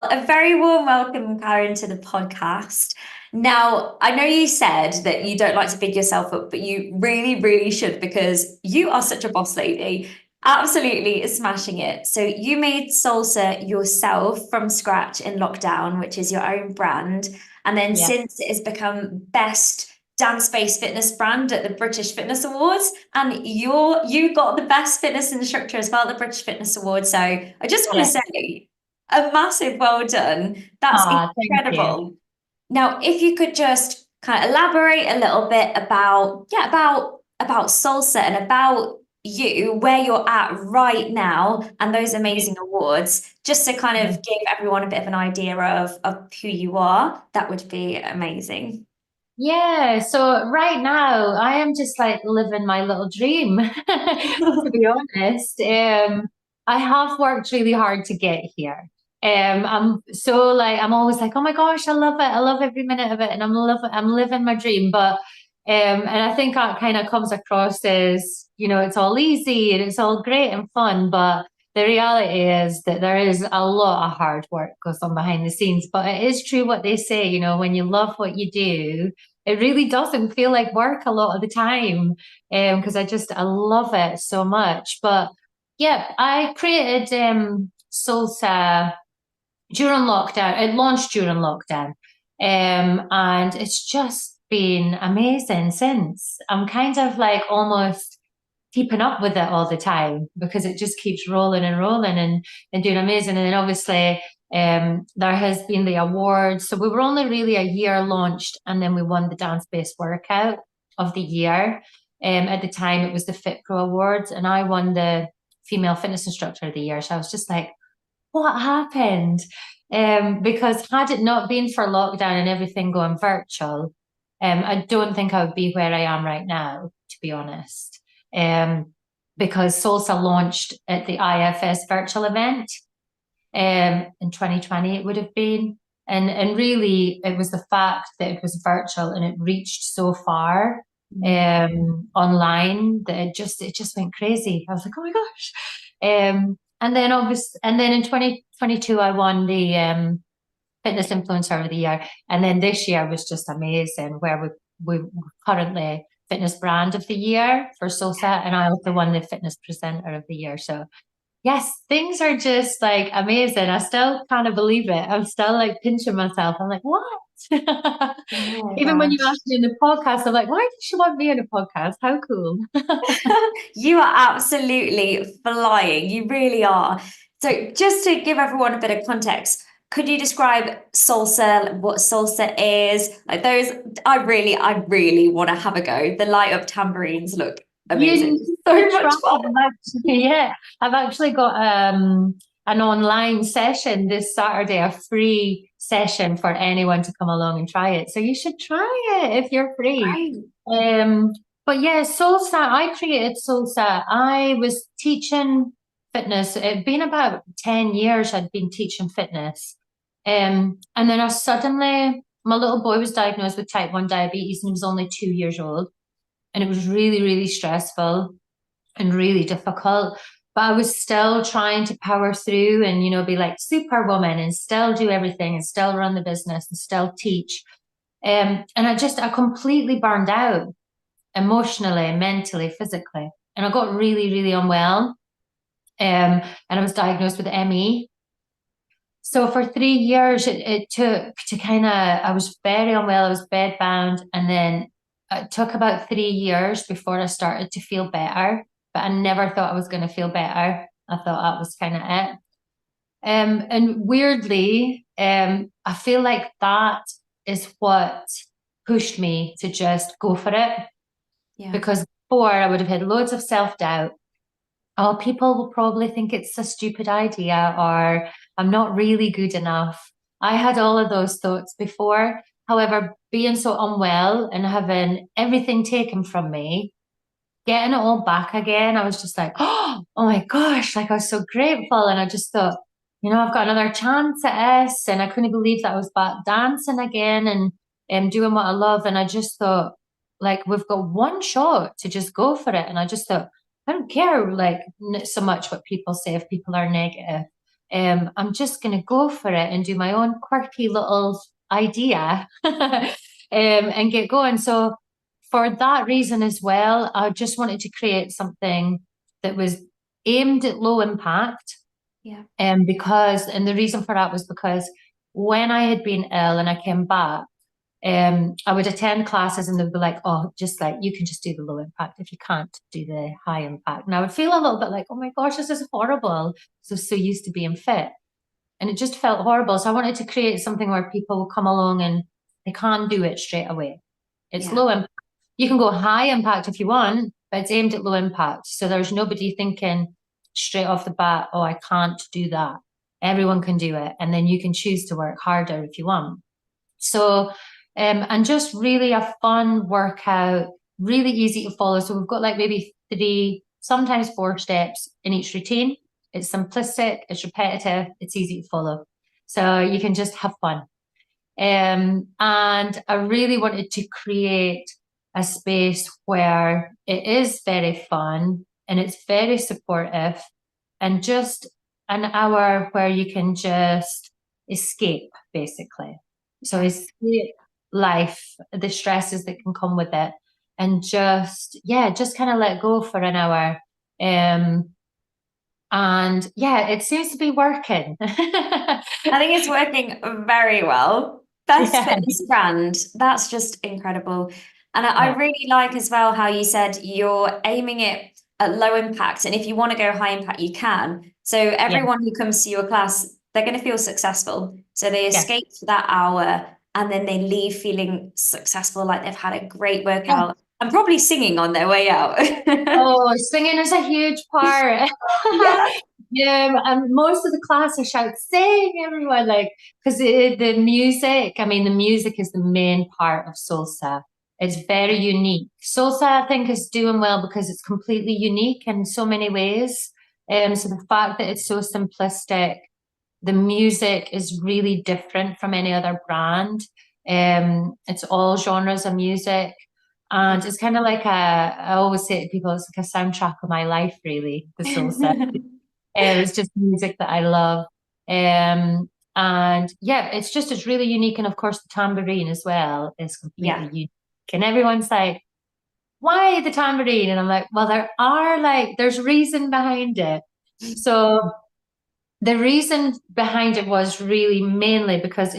A very warm welcome, Karen, to the podcast. Now, I know you said that you don't like to big yourself up, but you really, really should because you are such a boss lady. Absolutely smashing it. So, you made salsa yourself from scratch in lockdown, which is your own brand. And then, Yeah. since it has become best dance-based fitness brand at the British Fitness Awards, and you got the best fitness instructor as well at the British Fitness Awards. So, I just want to Yeah. say, a massive well done. That's Thank you. incredible. Now, if you could just kind of elaborate a little bit about, yeah, about salsa and about you, where you're at right now, and those amazing awards, just to kind of give everyone a bit of an idea of who you are, that would be amazing. Yeah, so right now I am just like living my little dream, to be honest. I have worked really hard to get here. I'm always like, oh my gosh, I love it. I love every minute of it, and I'm living my dream. And I think that kind of comes across as, it's all easy and it's all great and fun, but the reality is that there is a lot of hard work goes on behind the scenes. But it is true what they say, when you love what you do, it really doesn't feel like work a lot of the time, because I love it so much. But yeah, I created Salsa during lockdown. It launched during lockdown, and it's just been amazing since. I'm kind of like almost keeping up with it all the time because it just keeps rolling and rolling and doing amazing. And then obviously there has been the awards. So we were only really a year launched, and then we won the dance-based workout of the year. At the time, it was the Fit Pro Awards, and I won the female fitness instructor of the year. So I was just like, what happened? Because had it not been for lockdown and everything going virtual, I don't think I would be where I am right now, to be honest. Um, because Salsa launched at the IFS virtual event in 2020, it would have been. And really, it was the fact that it was virtual and it reached so far online that it just went crazy. I was like, oh my gosh. And then in 2022, I won the Fitness Influencer of the Year. And then this year was just amazing, where we currently Fitness Brand of the Year for Sosa, and I also won the Fitness Presenter of the Year. So yes, things are just like amazing. I still can't believe it. I'm still like pinching myself. I'm like, what? Oh my Even when you gosh. asked me in the podcast, I'm like, why did she want me in a podcast? How cool. You are absolutely flying. You really are. So, just to give everyone a bit of context, could you describe salsa, like what salsa is? Like those, I really want to have a go. The light up tambourines look amazing. You So should much try. fun. I've actually got an online session this Saturday, a free session for anyone to come along and try it. So you should try it if you're free. Great. Um, but yeah, Salsa, I created Salsa. I was teaching fitness. It'd been about 10 years I'd been teaching fitness. And then my little boy was diagnosed with type 1 diabetes and he was only 2 years old. And it was really, really stressful and really difficult. But I was still trying to power through and, be like superwoman and still do everything and still run the business and still teach. And I completely burned out emotionally, mentally, physically. And I got really, really unwell. And I was diagnosed with ME. So for 3 years, it took to I was very unwell, I was bedbound. And then it took about 3 years before I started to feel better. But I never thought I was going to feel better. I thought that was kind of it. And weirdly, I feel like that is what pushed me to just go for it. Yeah. Because before I would have had loads of self-doubt. Oh, people will probably think it's a stupid idea or I'm not really good enough. I had all of those thoughts before. However, being so unwell and having everything taken from me, getting it all back again, I was just like, oh my gosh, like I was so grateful. And I just thought, I've got another chance at this. And I couldn't believe that I was back dancing again and doing what I love. And I just thought, like, we've got one shot to just go for it. And I just thought, I don't care, like, so much what people say if people are negative. I'm just going to go for it and do my own quirky little idea and get going. So for that reason as well, I just wanted to create something that was aimed at low impact. Yeah. And the reason for that was because when I had been ill and I came back, I would attend classes and they'd be like, oh, just like you can just do the low impact if you can't do the high impact. And I would feel a little bit like, oh my gosh, this is horrible. So used to being fit. And it just felt horrible. So I wanted to create something where people will come along and they can't do it straight away. It's Yeah. low impact. You can go high impact if you want, but it's aimed at low impact. So there's nobody thinking straight off the bat, oh, I can't do that. Everyone can do it. And then you can choose to work harder if you want. So, and just really a fun workout, really easy to follow. So we've got like maybe 3, sometimes 4 steps in each routine. It's simplistic, it's repetitive, it's easy to follow. So you can just have fun. And I really wanted to create a space where it is very fun and it's very supportive and just an hour where you can just escape, basically. So Yeah. escape life, the stresses that can come with it, and just kind of let go for an hour. And yeah, it seems to be working. I think it's working very well. Best Yeah, fitness brand. That's just incredible. And I yeah, really like as well how you said you're aiming it at low impact. And if you want to go high impact, you can. So yeah, everyone who comes to your class, they're going to feel successful. So they yeah, escape for that hour and then they leave feeling successful, like they've had a great yeah. workout and probably singing on their way out. Oh, singing is a huge part. Yeah. Yeah, and most of the class are shout, sing, everyone, like, because the music, I mean, the music is the main part of salsa. It's very unique. Salsa, I think, is doing well because it's completely unique in so many ways. So the fact that it's so simplistic, the music is really different from any other brand. It's all genres of music. And it's kind of like I always say to people, it's like a soundtrack of my life, really, the salsa. It's just music that I love. And yeah, it's really unique. And of course, the tambourine as well is completely Yeah. unique. And everyone's like, why the tambourine? And I'm like, well, there's reason behind it. So the reason behind it was really mainly because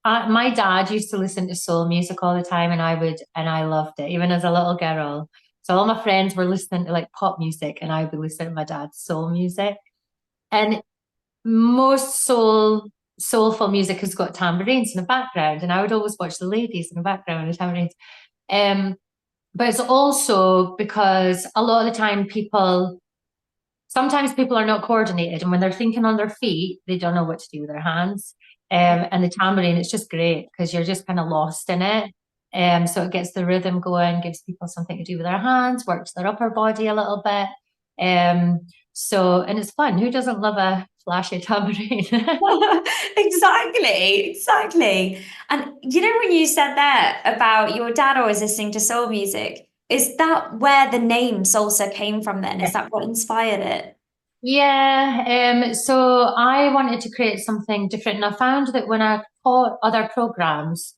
my dad used to listen to soul music all the time, and I loved it, even as a little girl. So all my friends were listening to like pop music, and I would listen to my dad's soul music. And most soulful music has got tambourines in the background, and I would always watch the ladies in the background with tambourines. Um, but it's also because a lot of the time sometimes people are not coordinated, and when they're thinking on their feet, they don't know what to do with their hands. And the tambourine, it's just great because you're just kind of lost in it. So it gets the rhythm going, gives people something to do with their hands, works their upper body a little bit. And it's fun. Who doesn't love a flashy tambourine? Exactly, exactly. And you know, when you said there about your dad always listening to soul music, is that where the name salsa came from then? Is that what inspired it? Yeah, so I wanted to create something different, and I found that when I taught other programs,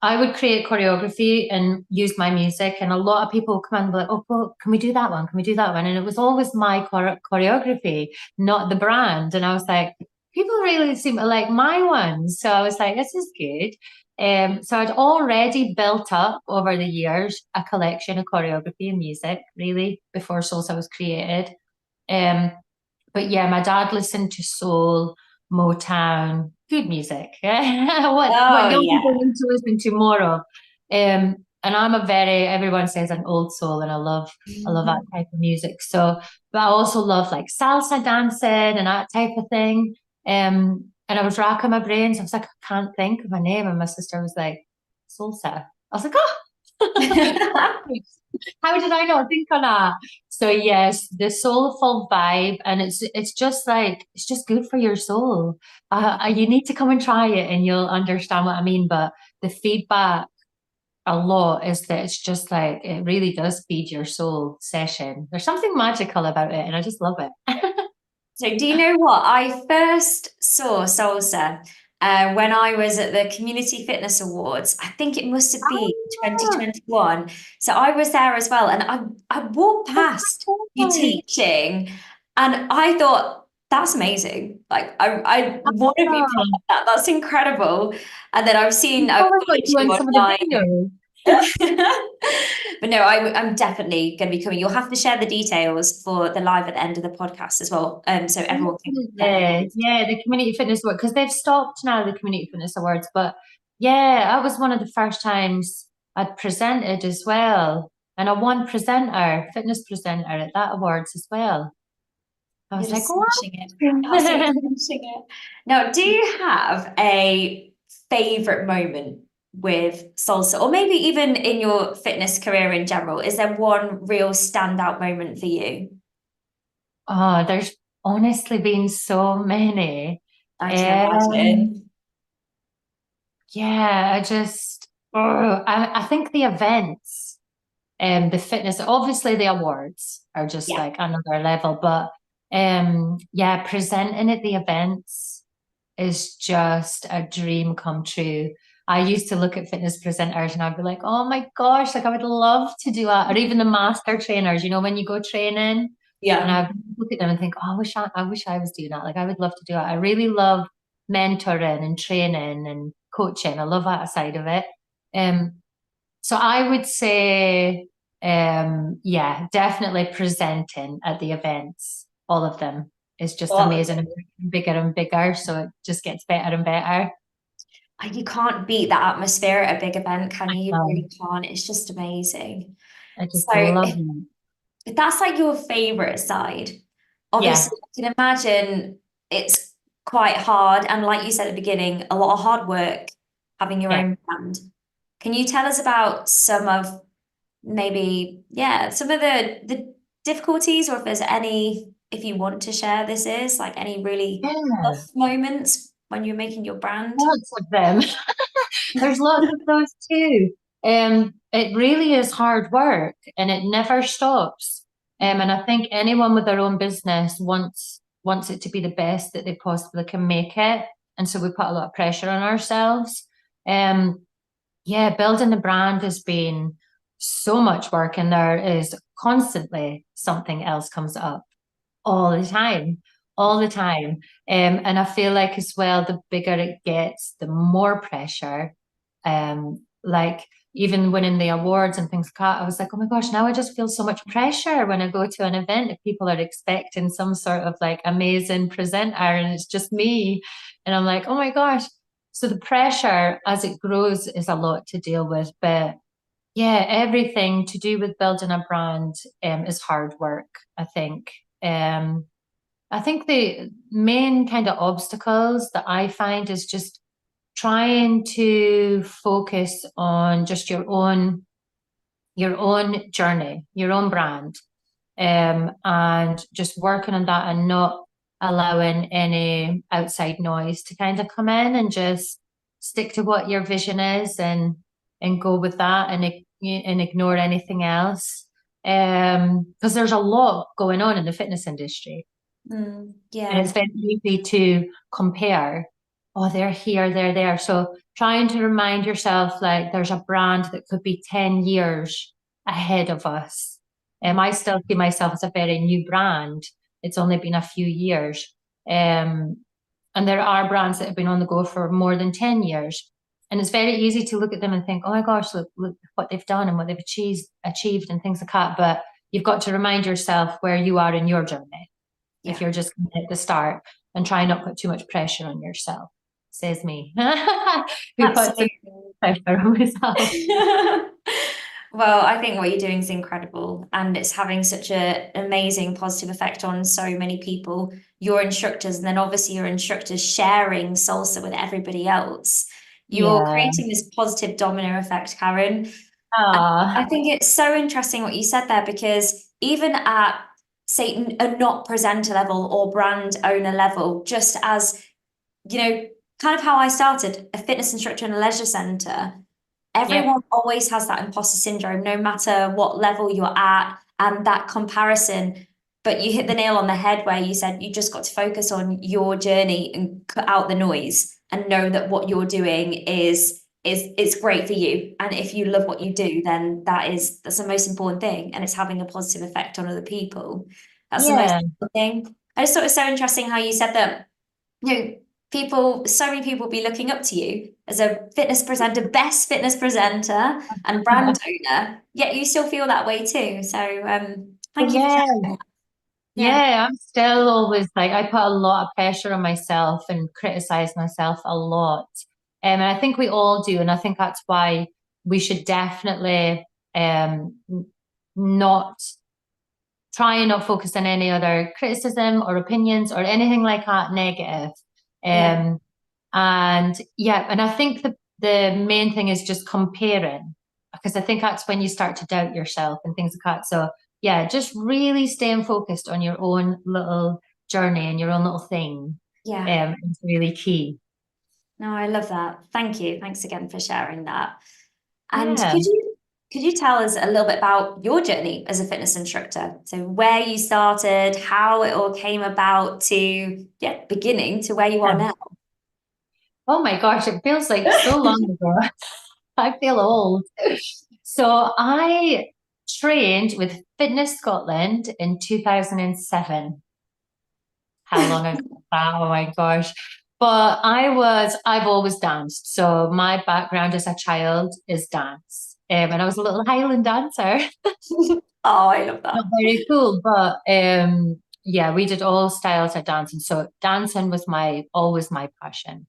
I would create choreography and use my music, and a lot of people would come and be like, "Oh, well, can we do that one? Can we do that one?" And it was always my choreography, not the brand. And I was like, people really seem to like my one, so I was like, "This is good." So I'd already built up over the years a collection of choreography and music, really, before Salsa was created. Um, but yeah, my dad listened to soul, Motown, good music. What Oh young people yeah. need to listen to more of. And I'm everyone says an old soul, and I love that type of music. So, but I also love like salsa dancing and that type of thing. And I was racking my brains. I was like, I can't think of a name. And my sister was like, salsa. I was like, oh, how did I not think of that? So yes, the soulful vibe, and it's just like it's just good for your soul. You need to come and try it, and you'll understand what I mean. But the feedback a lot is that it's just like it really does feed your soul session. There's something magical about it, and I just love it. So do you know what? I first saw salsa when I was at the Community Fitness Awards. I think it must have been Ah, 2021. So I was there as well, and I walked past oh you my teaching, and I thought that's amazing. Like I want to be part God. of that. That's incredible. And then I've Oh, I got followed you you on some of the online. videos. But no, I'm definitely going to be coming. You'll have to share the details for the live at the end of the podcast as well, so everyone can get Yeah, involved. yeah, the Community Fitness Award, because they've stopped now, the Community Fitness Awards. But yeah, that was one of the first times I'd presented as well. And I won fitness presenter at that awards as well. I You're was like, just what? smashing it. Absolutely smashing it. Now, do you have a favorite moment with salsa, or maybe even in your fitness career in general? Is there one real standout moment for you? Oh, there's honestly been so many. I can Um, imagine. yeah, I think the events, the fitness, obviously the awards are just Yeah. like another level, but yeah, presenting at the events is just a dream come true. I used to look at fitness presenters and I'd be like, oh my gosh, like I would love to do that. Or even the master trainers, when you go training and Yeah. I look at them and think, oh, I wish I was doing that. Like I would love to do that. I really love mentoring and training and coaching. I love that side of it. Um, so I would say, yeah, definitely presenting at the events, all of them is just All of amazing them. and bigger and bigger. So it just gets better and better. And you can't beat that atmosphere at a big event, can I you? You know. really can't. It's just amazing. I So just love it. if that's like your favorite side, Yeah. obviously I can imagine it's quite hard. And like you said at the beginning, a lot of hard work having your Yeah. own brand. Can you tell us about some of maybe, yeah, some of the difficulties, or if there's any, if you want to share this is like any really Yeah. tough moments when you're making your brand? Lots of them. There's lots of those too. It really is hard work and it never stops. And I think anyone with their own business wants it to be the best that they possibly can make it. And so we put a lot of pressure on ourselves. Um, yeah, building the brand has been so much work, and there is constantly something else comes up all the time, all the time. And I feel like as well, the bigger it gets, the more pressure. Like even winning the awards and things like that, I was like, oh my gosh, now I just feel so much pressure when I go to an event if people are expecting some sort of like amazing presenter and it's just me. And I'm like, oh my gosh. So the pressure as it grows is a lot to deal with. But yeah, everything to do with building a brand is hard work, I think. Um, I think the main kind of obstacles that I find is just trying to focus on just your own journey, your own brand, and just working on that and not allowing any outside noise to kind of come in and just stick to what your vision is and go with that and ignore anything else. Because there's a lot going on in the fitness industry. And Yeah. it's very easy to compare. Oh, they're here, they're there. So trying to remind yourself like there's a brand that could be 10 years ahead of us. I still see myself as a very new brand. It's only been a few years. Um, and there are brands that have been on the go for more than 10 years. And it's very easy to look at them and think, oh my gosh, look what they've done and what they've achieved and things like that. But you've got to remind yourself where you are in your journey if Yeah. you're just at the start and try not put too much pressure on yourself, says me, who puts so Absolutely. much pressure on myself. Well, I think what you're doing is incredible, and it's having such an amazing positive effect on so many people, your instructors, and then obviously your instructors sharing salsa with everybody else. You're Yeah. creating this positive domino effect, Karen. I Ah, think it's so interesting what you said there, because even at, say, a not presenter level or brand owner level, just as, kind of how I started, a fitness instructor in a leisure center, yep. everyone always has that imposter syndrome, no matter what level you're at, and that comparison. but you hit the nail on the head where you said you just got to focus on your journey and cut out the noise and know that what you're doing is it's great for you. And if you love what you do, then that's the most important thing. And it's having a positive effect on other people. That's the most Yeah. important thing. I just thought it was so interesting how you said that, you know, so many people be looking up to you as a fitness presenter, best fitness presenter and brand owner, yet you still feel that way too. So thank you for Yeah. sharing that. Yeah. Yeah, I'm still always like, I put a lot of pressure on myself and criticize myself a lot. And I think we all do. And I think that's why we should definitely not try and not focus on any other criticism or opinions or anything like that negative. Yeah. Um, and yeah, and I think the main thing is just comparing, because I think that's when you start to doubt yourself and things like that. So yeah, just really staying focused on your own little journey and your own little thing Yeah. is really key. No, I love that. Thank you. Thanks again for sharing that. And Yeah. could you tell us a little bit about your journey as a fitness instructor? So where you started, how it all came about to, yeah, beginning to where you are now. Oh my gosh, it feels like so long ago. I feel old. So I trained with Fitness Scotland in 2007. How long ago was that? Oh my gosh. But I've always danced. So my background as a child is dance. And I was a little Highland dancer. Oh, I love that. Not very cool, but yeah, we did all styles of dancing. So dancing was my always my passion.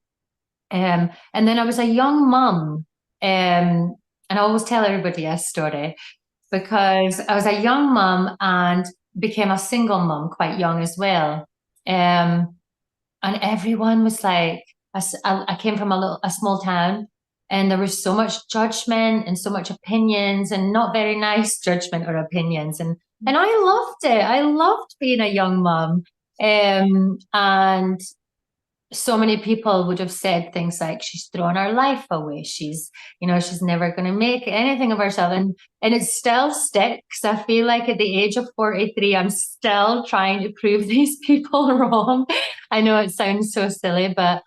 And then I was a young mum, and I always tell everybody a story because I was a young mum and became a single mum quite young as well. Um, and everyone was like, I came from a small town, and there was so much judgment and so much opinions, and not very nice judgment or opinions, and I loved it. I loved being a young mum, and so many people would have said things like she's thrown her life away, she's never going to make anything of herself, and it still sticks. I feel like at the age of 43 I'm still trying to prove these people wrong. I know it sounds so silly, but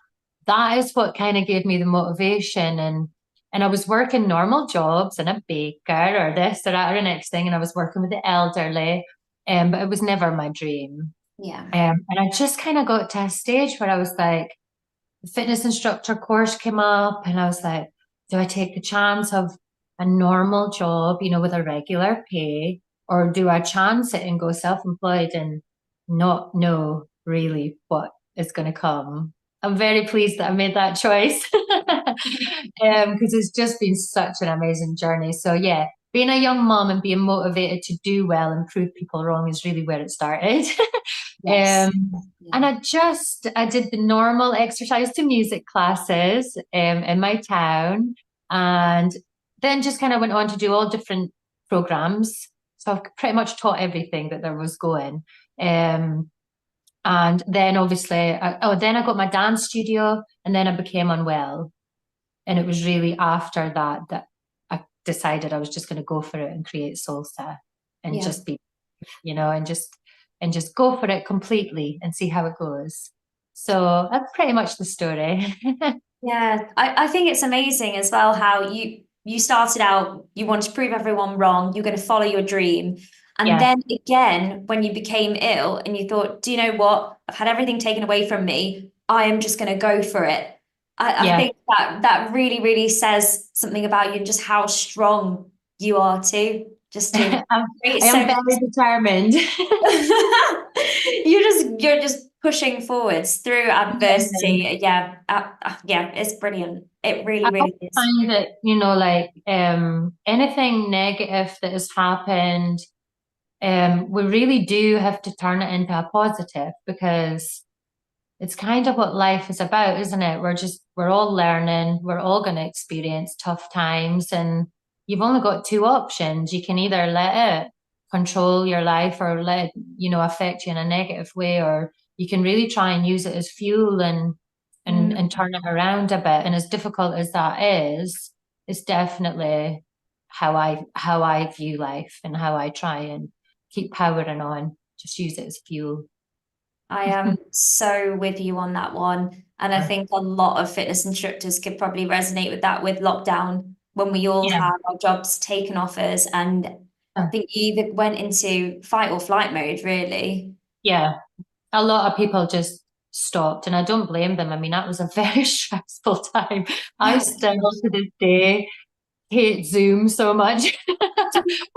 that is what kind of gave me the motivation. And I was working normal jobs and a baker or this or that or the next thing, and I was working with the elderly, but it was never my dream. Yeah. And I just kind of got to a stage where I was like, the fitness instructor course came up, and I was like, do I take the chance of a normal job, with a regular pay, or do I chance it and go self-employed and not know really what is going to come? I'm very pleased that I made that choice because it's just been such an amazing journey. So yeah, being a young mom and being motivated to do well and prove people wrong is really where it started. Yes. And Yeah. I did the normal exercise to music classes in my town, and then just kind of went on to do all different programs. So I've pretty much taught everything that there was going. Um, and then obviously, then I got my dance studio, and then I became unwell. And it was really after that I decided I was just going to go for it and create salsa and Yeah. just be, and just go for it completely and see how it goes. So that's pretty much the story. Yeah, I think it's amazing as well how you started out, you wanted to prove everyone wrong, you're going to follow your dream. And Yeah, then again, when you became ill and you thought, do you know what? I've had everything taken away from me. I am just going to go for it. I yeah. think that really, really says something about you and just how strong you are too. Just to I'm, create I am so very determined. you're just pushing forwards through adversity. Yeah, yeah, it's brilliant. It really, I really always is. find that, like anything negative that has happened, we really do have to turn it into a positive, because it's kind of what life is about, isn't it? We're all learning, we're all going to experience tough times, and you've only got two options. You can either let it control your life or let it, affect you in a negative way, or you can really try and use it as fuel and Mm, turn it around a bit. And as difficult as that is, it's definitely how I view life and how I try and keep powering on. just use it as fuel. I am so with you on that one. And I think a lot of fitness instructors could probably resonate with that with lockdown when we all Yeah. had our jobs taken off us. And I think you either went into fight or flight mode, really. Yeah. A lot of people just stopped, and I don't blame them. I mean, that was a very stressful time. I still to this day hate Zoom so much.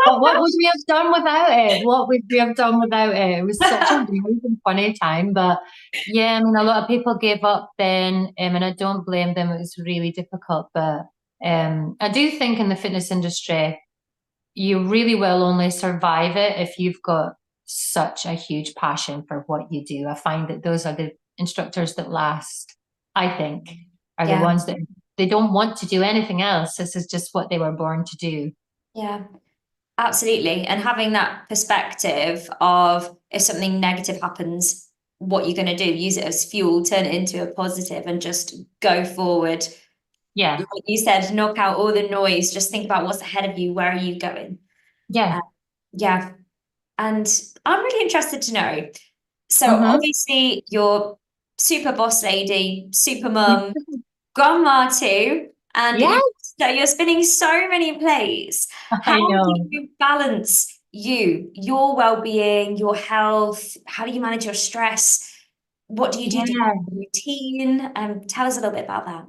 But what would we have done without it? What would we have done without it? It was such a weird and funny time. But yeah, I mean, a lot of people gave up then, and I don't blame them. It was really difficult. But I do think in the fitness industry, you really will only survive it if you've got such a huge passion for what you do. I find that those are the instructors that last, I think, are the Yeah, ones that they don't want to do anything else. This is just what they were born to do. yeah, absolutely. And having that perspective of if something negative happens, what you're going to do, use it as fuel, turn it into a positive, and just go forward. Yeah. Like you said, knock out all the noise, just think about what's ahead of you, where are you going? Yeah. Uh, yeah. And I'm really interested to know. So Mm-hmm. obviously you're super boss lady, super mum, grandma too, and Yeah, you're spinning so many plates. How I do know. you balance your well-being, your health? How do you manage your stress? What do you do? Do you Yeah. have a routine? Tell us a little bit about that.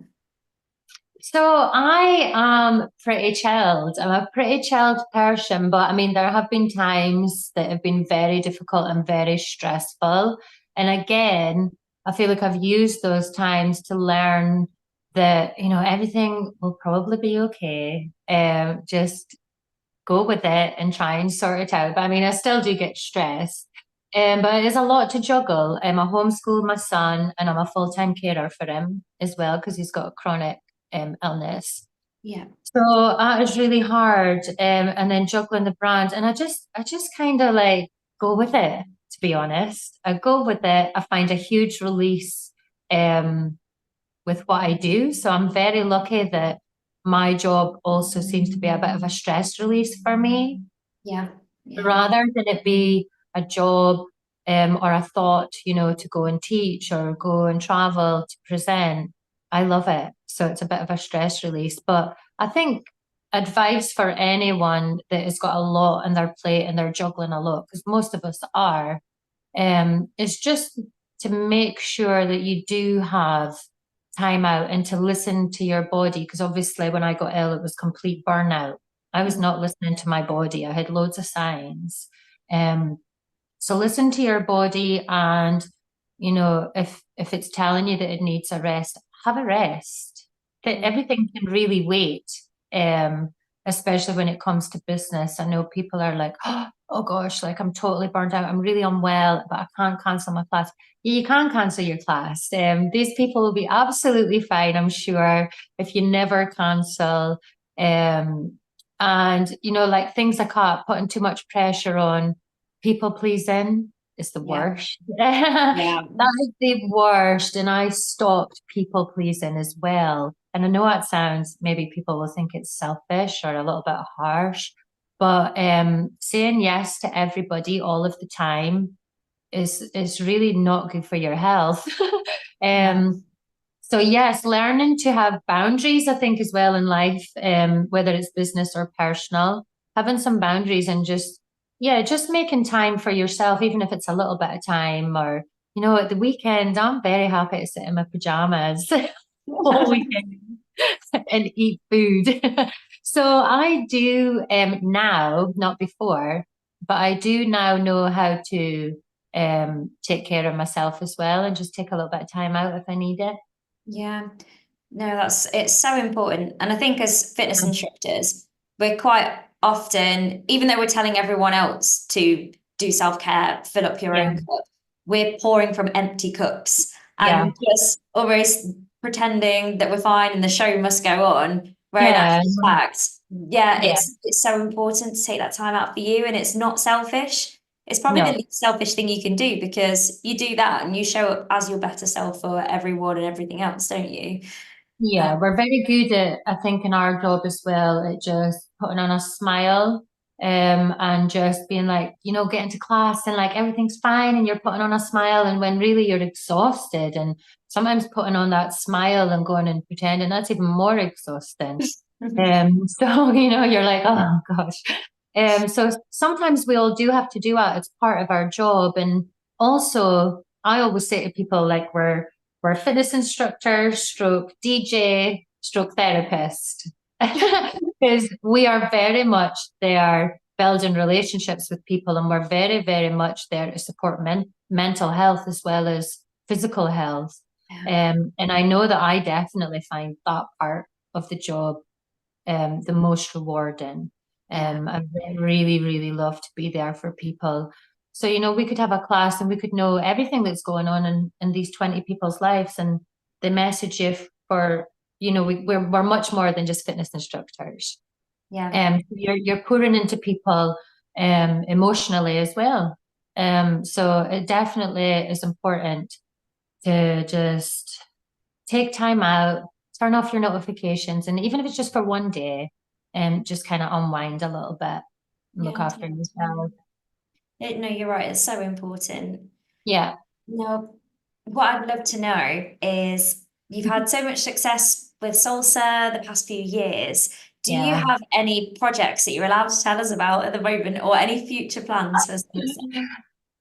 So I am pretty chilled. I'm a pretty chilled person, but I mean, there have been times that have been very difficult and very stressful. And again, I feel like I've used those times to learn that, everything will probably be okay. Just go with it and try and sort it out. But I mean, I still do get stressed. But it is a lot to juggle. I homeschool my son and I'm a full-time carer for him as well because he's got a chronic illness. Yeah. So that is really hard. And then juggling the brand. And I just kind of like go with it, to be honest. I go with it. I find a huge release um, with what I do. So I'm very lucky that my job also seems to be a bit of a stress release for me Yeah. Yeah. rather than it be a job or a thought, to go and teach or go and travel to present. I love it. So it's a bit of a stress release. But I think advice for anyone that has got a lot on their plate and they're juggling a lot, because most of us are, is just to make sure that you do have time out and to listen to your body. Because obviously, when I got ill, it was complete burnout. I was not listening to my body. I had loads of signs. Um, so listen to your body, and if it's telling you that it needs a rest, have a rest. That everything can really wait. Um, Especially when it comes to business. I know people are like, oh gosh, like I'm totally burnt out. I'm really unwell, but I can't cancel my class. Yeah, you can cancel your class. These people will be absolutely fine, I'm sure, if you never cancel. And like things like that, putting too much pressure on people pleasing is the Yeah. worst. That Yeah. is the worst. And I stopped people pleasing as well. And I know that sounds, maybe people will think it's selfish or a little bit harsh, but saying yes to everybody all of the time is really not good for your health. Yeah. um, so yes, learning to have boundaries, I think, as well in life, whether it's business or personal, having some boundaries and just making time for yourself, even if it's a little bit of time or, at the weekend, I'm very happy to sit in my pajamas all weekend and eat food. So I do now, not before, but I do now know how to take care of myself as well and just take a little bit of time out if I need it. Yeah. No, it's so important. And I think as fitness instructors, we're quite often, even though we're telling everyone else to do self-care, fill up your Yeah, own cup, we're pouring from empty cups yeah, and just almost pretending that we're fine and the show must go on. Where in yeah, actual fact, yeah, yeah. it's so important to take that time out for you, and it's not selfish. It's probably the No, least selfish thing you can do because you do that and you show up as your better self for everyone and everything else, don't you? yeah, we're very good at, I think, in our job as well, at just putting on a smile. and just being like, getting to class and like everything's fine and you're putting on a smile and when really you're exhausted and sometimes putting on that smile and going and pretending that's even more exhausting. So, you're like, oh gosh. So sometimes we all do have to do that. It's part of our job. And also, I always say to people like we're fitness instructors, stroke DJ, stroke therapist. Because we are very much there building relationships with people, and we're very, very much there to support mental health as well as physical health. And I know that I definitely find that part of the job the most rewarding. Yeah. I really, really love to be there for people. So, we could have a class and we could know everything that's going on in these 20 people's lives. And they message you for, we're much more than just fitness instructors. Yeah. You're pouring into people emotionally as well. So it definitely is important to just take time out, turn off your notifications, and even if it's just for one day, and just kind of unwind a little bit and look Yeah, after totally. yourself. No, you're right. It's so important. Yeah. Now, what I'd love to know is you've had so much success with salsa the past few years. Do you Yeah. have any projects that you're allowed to tell us about at the moment or any future plans for salsa?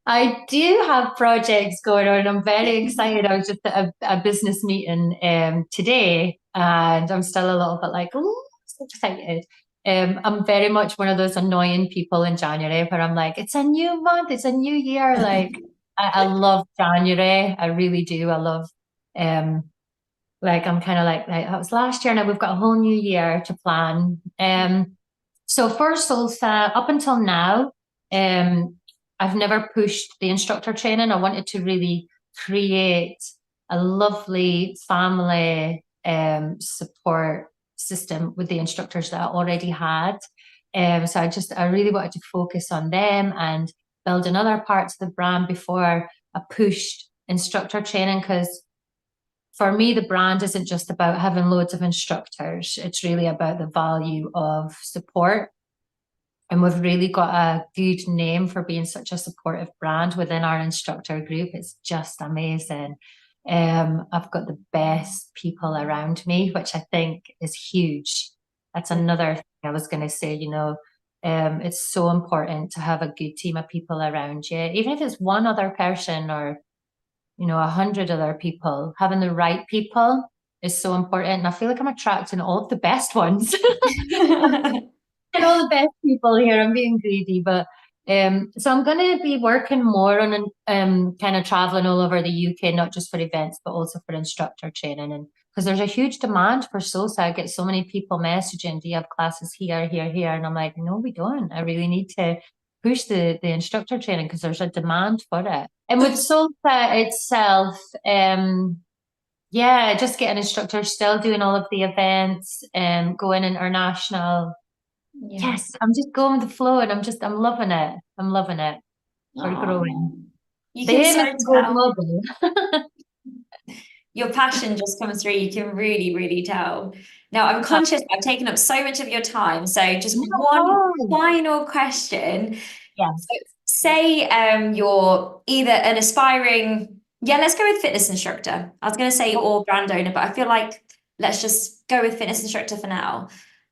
I do have projects going on. I'm very excited. I was just at a business meeting today and I'm still a little bit like, oh, so excited. I'm very much one of those annoying people in January where I'm like, it's a new month, it's a new year. Like, I love January. I really do. I love, um, like, I'm kind of like, that was last year. Now we've got a whole new year to plan. So for Salsa, up until now, um, I've never pushed the instructor training. I wanted to really create a lovely family support system with the instructors that I already had. So I really wanted to focus on them and build in other parts of the brand before I pushed instructor training because for me, the brand isn't just about having loads of instructors. It's really about the value of support. And we've really got a good name for being such a supportive brand within our instructor group. It's just amazing. I've got the best people around me, which I think is huge. That's Yeah. another thing I was going to say, it's so important to have a good team of people around you, even if it's one other person or 100 other people, having the right people is so important. And I feel like I'm attracting all of the best ones and all the best people here. I'm being greedy, but so I'm going to be working more on kind of traveling all over the UK, not just for events, but also for instructor training. And because there's a huge demand for salsa, I get so many people messaging, "Do you have classes here, here, here?" And I'm like, "No, we don't. I really need to push the instructor training because there's a demand for it." And with salsa itself, yeah, just getting instructors, still doing all of the events, going international. Yeah. Yes, I'm just going with the flow and I'm loving it. I'm loving it. We're growing. Oh, you The can aim so is to go tell. global. Your passion just comes through. You can really, really tell. Now, I'm Uh, conscious I've taken up so much of your time. So, just no one problem. final question. Yeah. So, say you're either an aspiring, yeah, let's go with fitness instructor. I was going to say or brand owner, but I feel like let's just go with fitness instructor for now.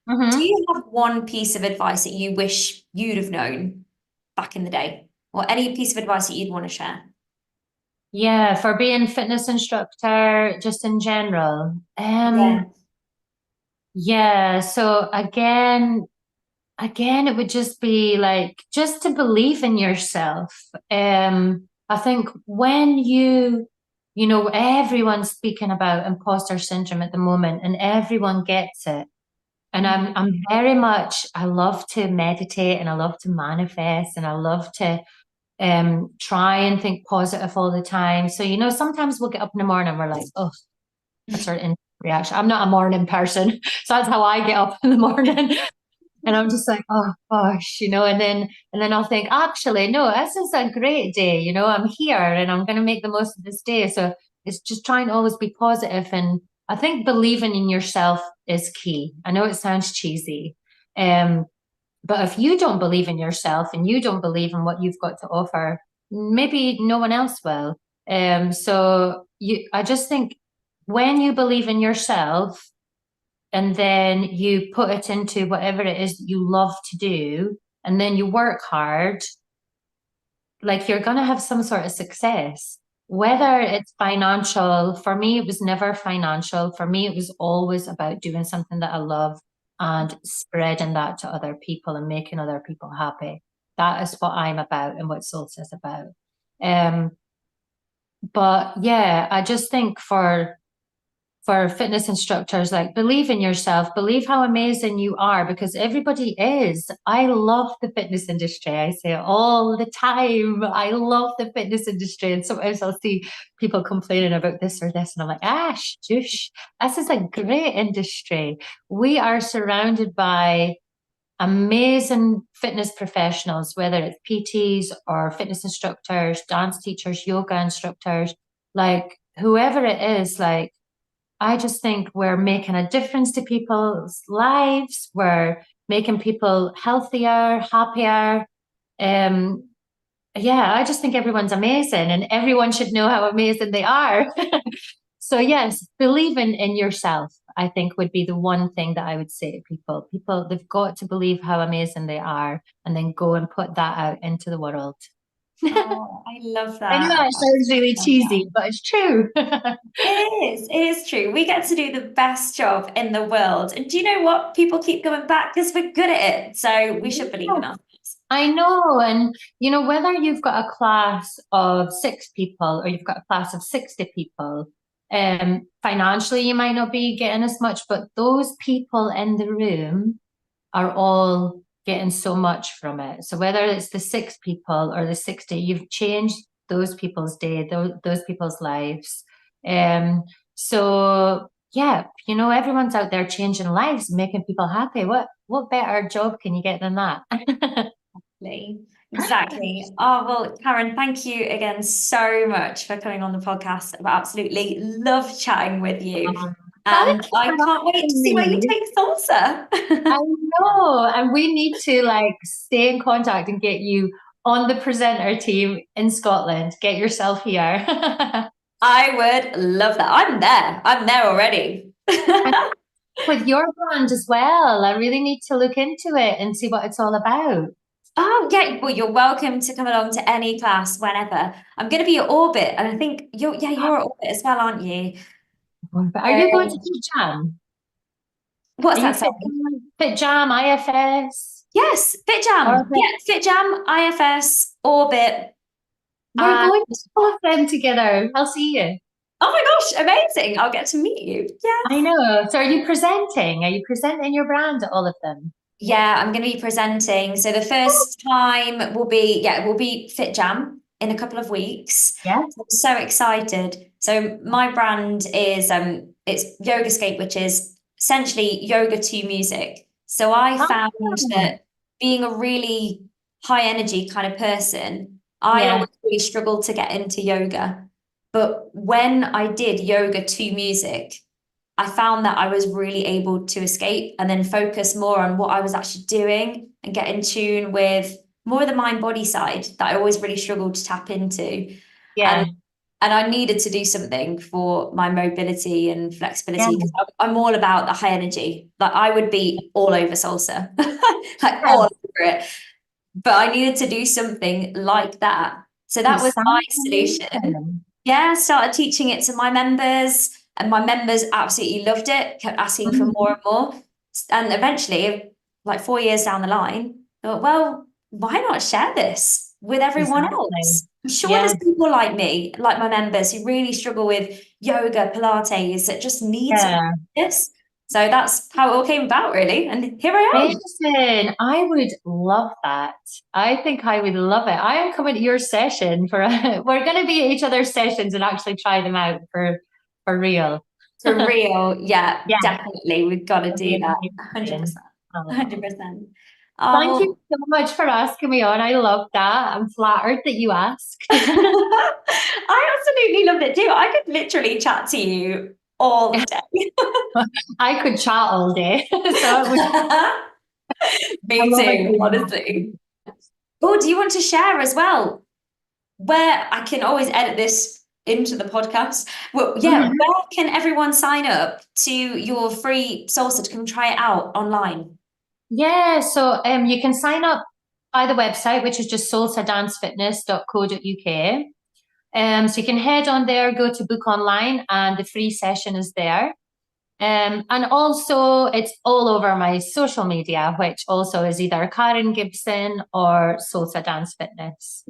Do Mm-hmm. you have one piece of advice that you wish you'd have known back in the day, or any piece of advice that you'd want to share? Yeah, for being fitness instructor, just in general. Yeah. Yeah, so again, it would just be like just to believe in yourself. I think when everyone's speaking about imposter syndrome at the moment and everyone gets it. And Mhm. I'm very much, I love to meditate and I love to manifest and I love to try and think positive all the time. So, sometimes we'll get up in the morning and we're like, oh, that's our instant reaction. I'm not a morning person. So that's how I get up in the morning. And I'm just like, oh gosh, and then I'll think, actually, no, this is a great day. I'm here and I'm going to make the most of this day. So it's just trying to always be positive. And I think believing in yourself is key. I know it sounds cheesy. Um, But if you don't believe in yourself and you don't believe in what you've got to offer, maybe no one else will. I just think when you believe in yourself and then you put it into whatever it is that you love to do, and then you work hard, like you're going to have some sort of success. Yeah. Whether it's financial, for me, it was never financial. For me, it was always about doing something that I love and spreading that to other people and making other people happy. That is what I'm about and what Soul is about. Um, but yeah, I just think for fitness instructors, like believe in yourself, believe how amazing you are, because everybody is. I love the fitness industry. I say it all the time. I love the fitness industry. And sometimes I'll see people complaining about this or this, and I'm like, ah, shush. This is a great industry. We are surrounded by amazing fitness professionals, whether it's PTs or fitness instructors, dance teachers, yoga instructors, like whoever it is, like I just think we're making a difference to people's lives. We're making people healthier, happier. Um, yeah, I just think everyone's amazing and everyone should know how amazing they are. So yes, believing in yourself, I think would be the one thing that I would say to people. People, they've got to believe how amazing they are and then go and put that out into the world. Oh, I love I know that. that sounds really Love that. cheesy, but it's true. It is. It is true. We get to do the best job in the world. And do you know what? People keep coming back because we're good at it. So we should believe in ourselves. I know. And, whether you've got a class of 6 people or you've got a class of 60 people, financially, you might not be getting as much, but those people in the room are all getting so much from it. So whether it's the 6 people or the 60, you've changed those people's day, those people's lives. Um, so yeah, everyone's out there changing lives, making people happy. What better job can you get than that? Exactly. Oh, well, Karen, thank you again so much for coming on the podcast. I've absolutely loved chatting with you. Thank And you I for can't wait to asking see where you me. take salsa. I know, and we need to like stay in contact and get you on the presenter team in Scotland. Get yourself here. I would love that. I'm there. I'm there already. And with your brand as well, I really need to look into it and see what it's all about. Oh, yeah. Well, you're welcome to come along to any class whenever. I'm going to be at Orbit, and I think you're at Orbit as well, aren't you? But are you going to So, do Jam? Are what's you that, Fit sorry? Fit Jam, IFS? Yes, Fit Or Jam. Yeah, Fit Jam, IFS, Orbit. we're And going to all of them together. I'll see you. oh my gosh, amazing. I'll get to meet you. I Yes. know. So are you presenting? Are you presenting your brand at all of them? Yeah, I'm going to be presenting. So the first time will be Fit Jam in a couple of weeks. Yeah. I'm so excited. So my brand is it's Yogascape, which is essentially yoga to music. So I found Oh, that being a really high energy kind of person, I yeah. always really struggled to get into yoga. But when I did yoga to music, I found that I was really able to escape and then focus more on what I was actually doing and get in tune with more of the mind body side that I always really struggled to tap into. And Yeah. and I needed to do something for my mobility and Yeah. flexibility because I'm all about the high energy. Like I would be all over salsa, like Yeah. all over it. But I needed to do something like that. So It that was my sounds solution. amazing. Yeah, started teaching it to my members, and my members absolutely loved it, kept asking for more Mhm. and more. And eventually, like 4 years down the line, I thought, well, why not share this with everyone Exactly. else? I'm sure Yeah. there's people like me, like my members, who really struggle with yoga, Pilates, that just need something Yeah. like this. So that's how it all came about, really. And here I am. Amazing. I would love that. I think I would love it. I am coming to your session we're going to be at each other's sessions and actually try them out for real. For real, yeah, Yeah. definitely. We've got to It'll be do that. amazing. 100%. Oh. 100%. Thank you Oh, so much for asking me on. I love that. I'm flattered that you asked. I absolutely loved it too. I could literally chat to you all day. I could chat all day. So it would I Me love a too, good honestly. Oh, do you want to share as well? Where I can always edit this into the podcast. Well, yeah, Mhm. where can everyone sign up to your free salsa to come try it out online? Yeah, so you can sign up by the website, which is just salsadancefitness.co.uk. So you can head on there, go to book online, and the free session is there. And also, it's all over my social media, which also is either Karen Gibson or Salsa Dance Fitness.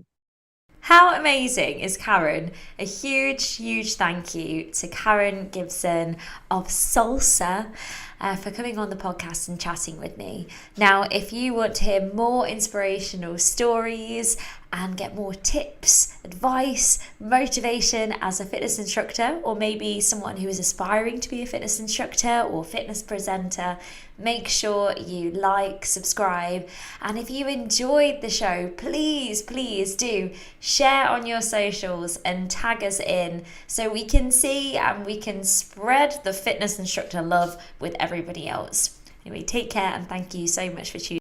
How amazing is Karen? A huge, huge thank you to Karen Gibson of Salsa for coming on the podcast and chatting with me. Now, if you want to hear more inspirational stories and get more tips, advice, motivation as a fitness instructor, or maybe someone who is aspiring to be a fitness instructor or fitness presenter, make sure you like, subscribe, and if you enjoyed the show, please, please do share on your socials and tag us in so we can see and we can spread the fitness instructor love with everybody else. Anyway, take care and thank you so much for tuning in.